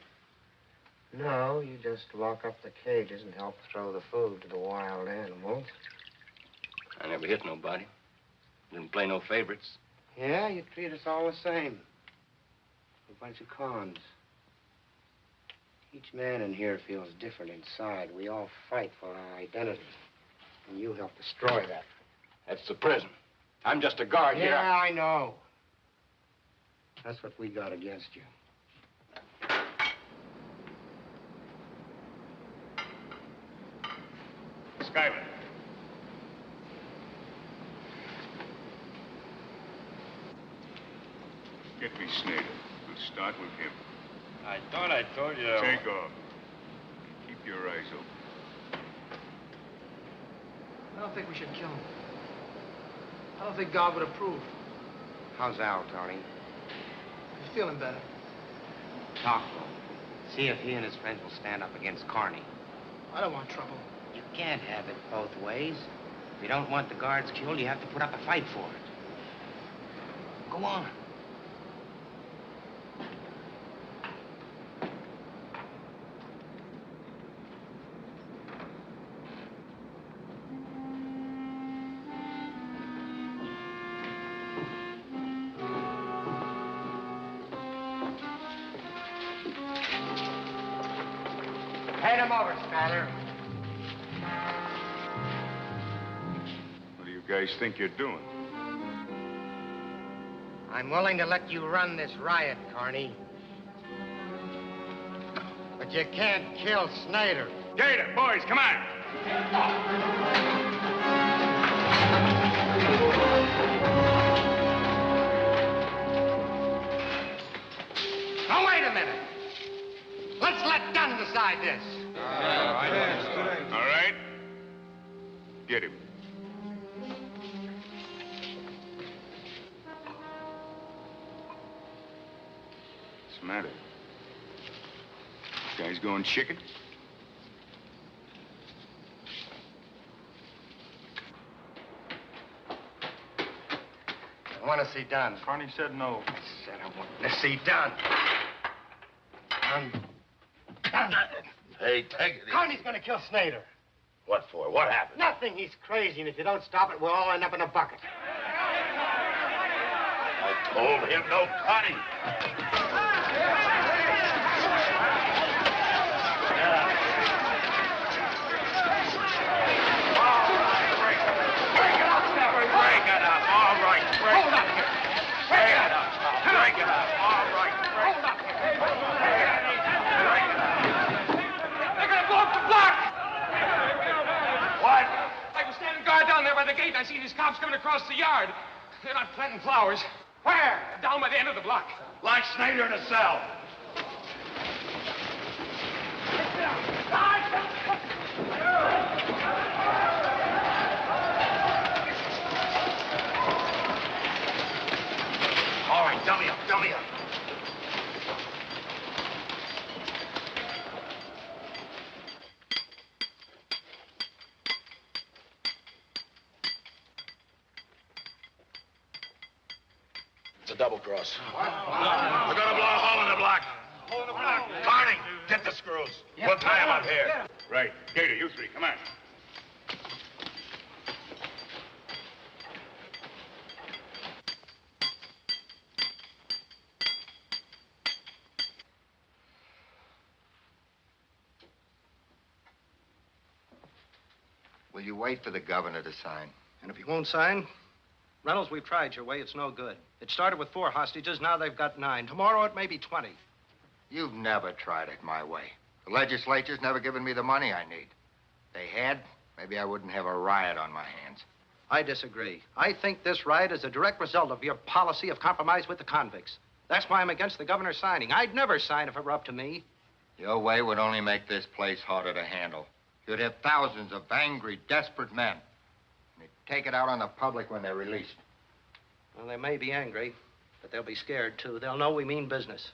No, you just lock up the cages and help throw the food to the wild animals.
I never hit nobody. Didn't play no favorites.
Yeah, you treat us all the same. A bunch of cons. Each man in here feels different inside. We all fight for our identity. And you help destroy that.
That's the prison. I'm just a guard here.
Yeah, I know. That's what we got against you.
Skyler. Get me Snyder. We'll start with him.
I thought I told you.
Take off. Keep your eyes open.
I don't think we should kill him. I don't think God would approve.
How's Al, Tony?
He's feeling better.
Talk to him. See if he and his friends will stand up against Carney.
I don't want trouble.
You can't have it both ways. If you don't want the guards killed, you have to put up a fight for it. Go on. Hand him over, Skyler.
What do you guys think you're doing?
I'm willing to let you run this riot, Carney. But you can't kill Snyder.
Gator, boys, come on.
Now, wait a minute. Let's let Dunn decide this.
All right. Get him. What's the matter? This guy's going chicken?
I want to see Dunn.
Carney said no.
I said I want to see Dunn. Dunn.
Hey, take it easy.
Carney's going to kill Snyder.
What for? What happened?
Nothing. He's crazy, and if you don't stop it, we'll all end up in a bucket.
I told him no cutting.
I see these cops coming across the yard. They're not planting flowers.
Where?
Down by the end of the block.
Lock Snyder in a cell. All right, dummy up, dummy up. It's a double cross. We're gonna blow a hole in the block. Carney, get the screws. We'll tie him up here.
Right. Gator, you three, come on.
Will you wait for the governor to sign?
And if he won't sign, Reynolds, we've tried your way. It's no good. It started with 4 hostages. Now they've got 9. Tomorrow it may be 20.
You've never tried it my way. The legislature's never given me the money I need. If they had, maybe I wouldn't have a riot on my hands.
I disagree. I think this riot is a direct result of your policy of compromise with the convicts. That's why I'm against the governor signing. I'd never sign if it were up to me.
Your way would only make this place harder to handle. You'd have thousands of angry, desperate men. They'd take it out on the public when they're released.
Well, they may be angry, but they'll be scared, too. They'll know we mean business.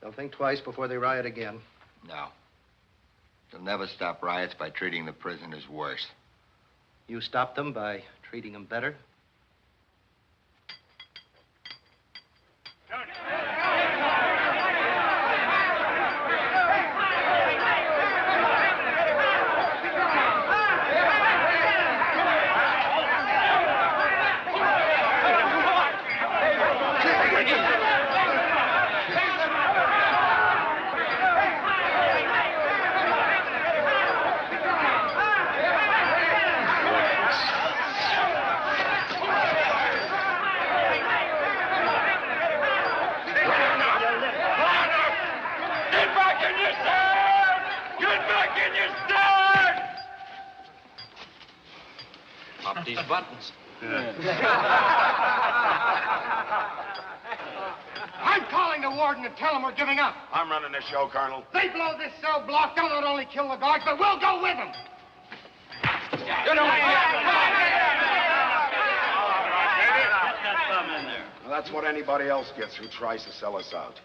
They'll think twice before they riot again.
No.
They'll never stop riots by treating the prisoners worse.
You stop them by treating them better?
Pop these buttons.
I'm calling the warden and tell him we're giving up.
I'm running this show, Colonel.
They blow this cell block, they'll not only kill the guards, but we'll go with them.
Well, that's what anybody else gets who tries to sell us out.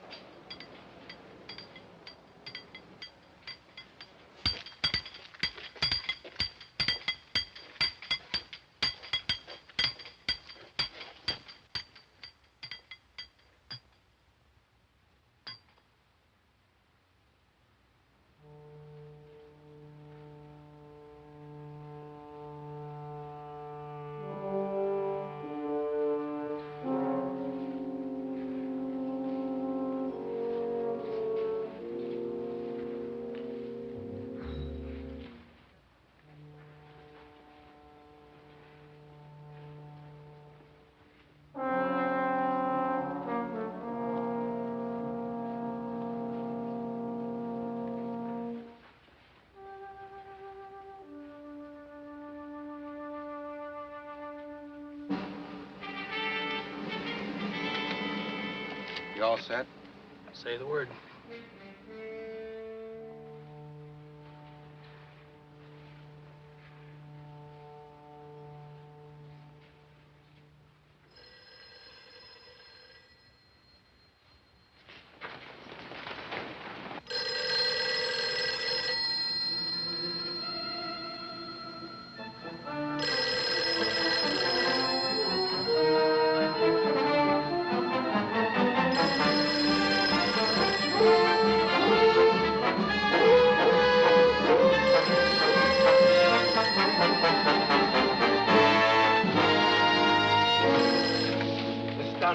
You all set?
Say the word.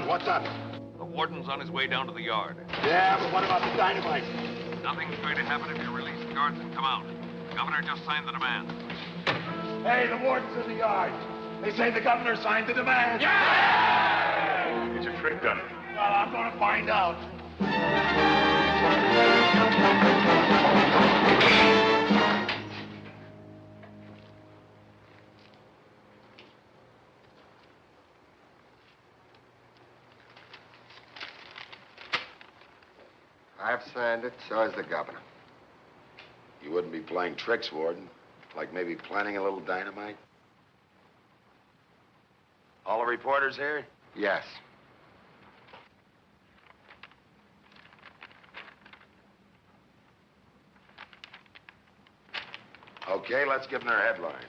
What's up?
The warden's on his way down to the yard.
Yeah, but what about the dynamite?
Nothing's going to happen if you release the guards and come out. The governor just signed the demand.
Hey, the warden's in the yard. They say the governor signed the demand.
Yeah! It's a trick, Gunner.
Well, I'm going to find out.
I've signed it, so has the governor.
You wouldn't be playing tricks, Warden. Like maybe planting a little dynamite? All the reporters here?
Yes.
Okay, let's give them their headlines.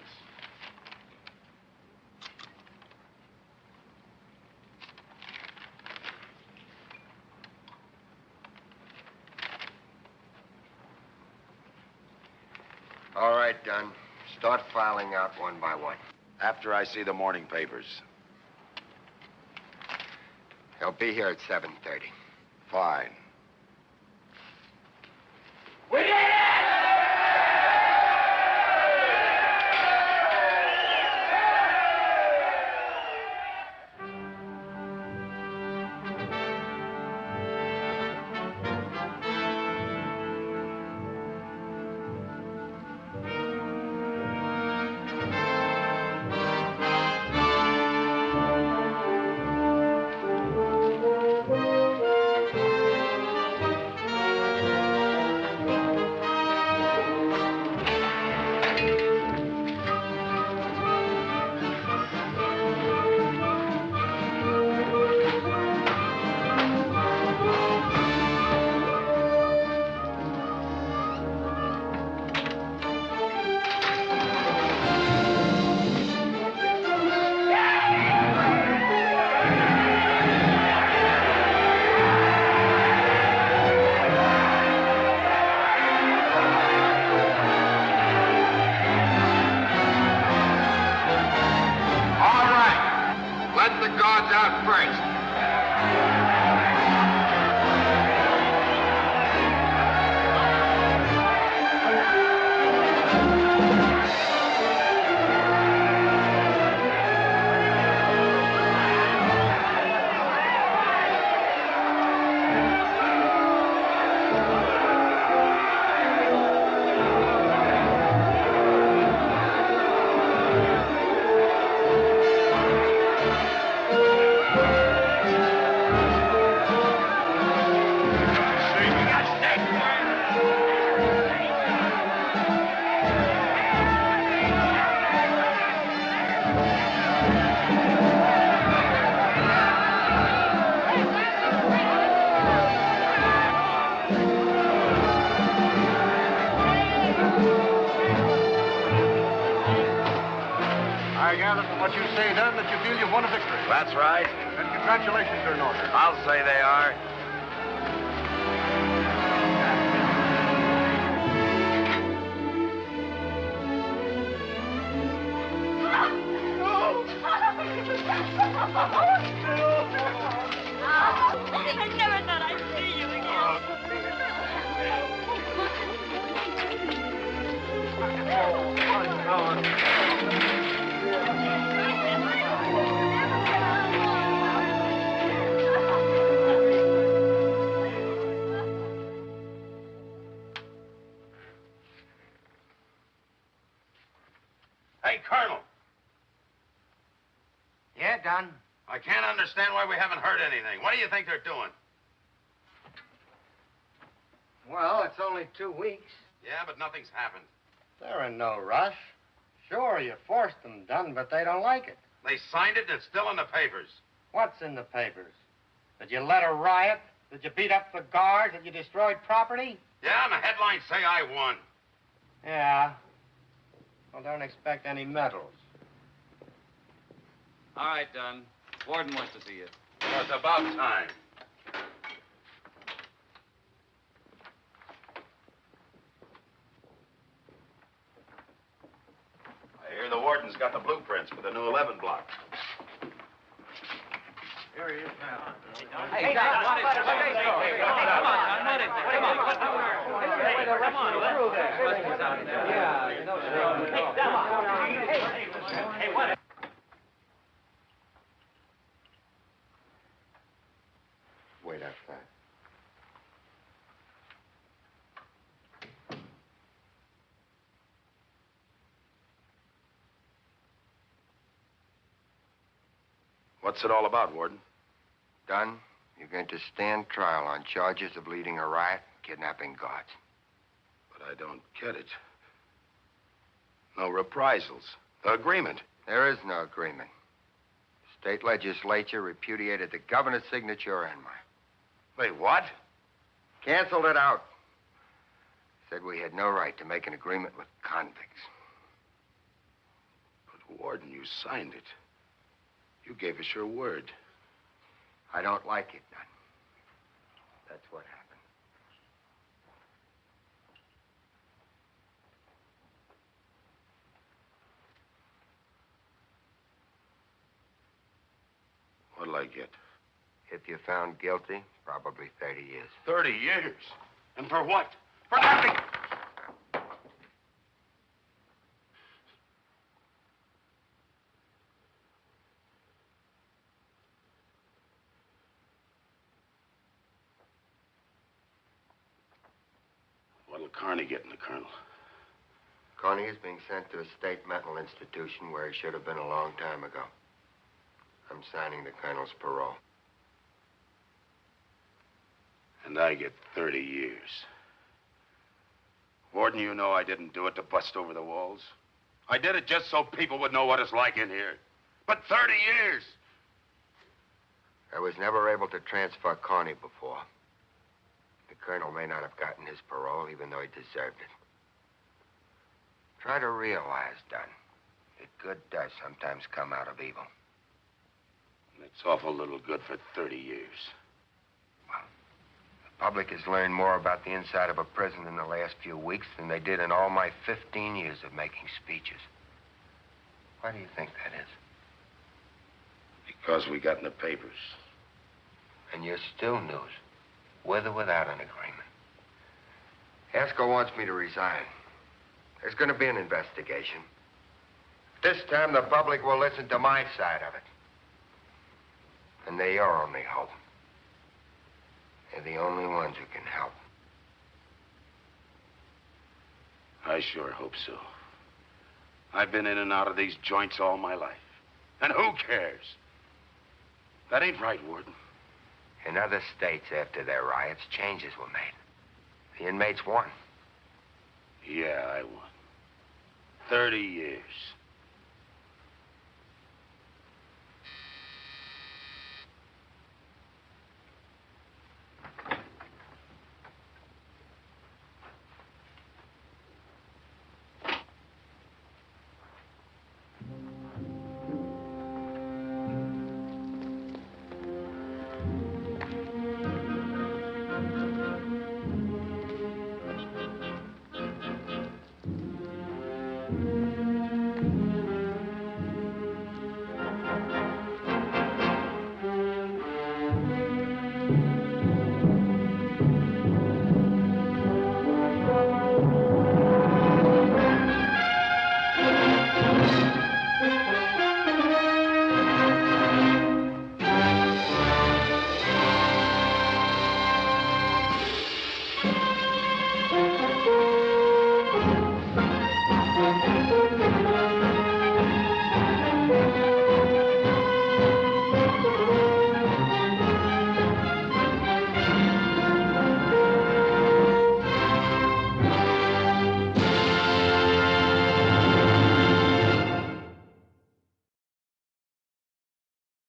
All right, Dunn. Start filing out one by one.
After I see the morning papers.
He'll be here at 7:30.
Fine.
We did it!
comes out first.
I gather from what you say then that you feel you've won a victory.
That's right.
And congratulations are in order.
I'll say they are.
I never thought I'd see you
Hey, Colonel.
Yeah, Don?
I can't understand why we haven't heard anything. What do you think they're doing?
Well, it's only 2 weeks.
Yeah, but nothing's happened.
They're in no rush. Sure, you forced them done, but they don't like it.
They signed it and it's still in the papers.
What's in the papers? That you led a riot? That you beat up the guards? That you destroyed property?
Yeah, and the headlines say I won.
Yeah. Well, don't expect any medals.
All right, Don. Warden wants to see you.
Well, it's about time. I hear the warden's got the blueprints for the new 11 block.
Here he is now.
Hey, Don, what is it? Come on, Don, what is it? Come on, what's the matter? Come on, through there. Questions out in there. Yeah, you know, hey, Don. Hey, what?
Wait after that. What's it all about, Warden?
Dunn, you're going to stand trial on charges of leading a riot, kidnapping guards.
But I don't get it. No reprisals. The agreement.
There is no agreement. The state legislature repudiated the governor's signature and mine.
Wait, what?
Canceled it out. Said we had no right to make an agreement with convicts.
But, Warden, you signed it. You gave us your word.
I don't like it, Dunn. That's what happened.
What'll I get?
If you're found guilty, probably 30 years.
30 years? And for what? For nothing! What'll Carney get in the Colonel?
Carney is being sent to a state mental institution where he should have been a long time ago. I'm signing the Colonel's parole.
And I get 30 years. Warden, you know I didn't do it to bust over the walls. I did it just so people would know what it's like in here. But 30 years!
I was never able to transfer Carney before. The Colonel may not have gotten his parole, even though he deserved it. Try to realize, Dunn, that good does sometimes come out of evil.
It's awful little good for 30 years.
The public has learned more about the inside of a prison in the last few weeks than they did in all my 15 years of making speeches. Why do you think that is?
Because we got in the papers.
And you're still news, with or without an agreement. Haskell wants me to resign. There's going to be an investigation. This time, the public will listen to my side of it. And they're your only hope. They're the only ones who can help.
I sure hope so. I've been in and out of these joints all my life. And who cares? That ain't right, Warden.
In other states, after their riots, changes were made. The inmates won.
Yeah, I won. 30 years.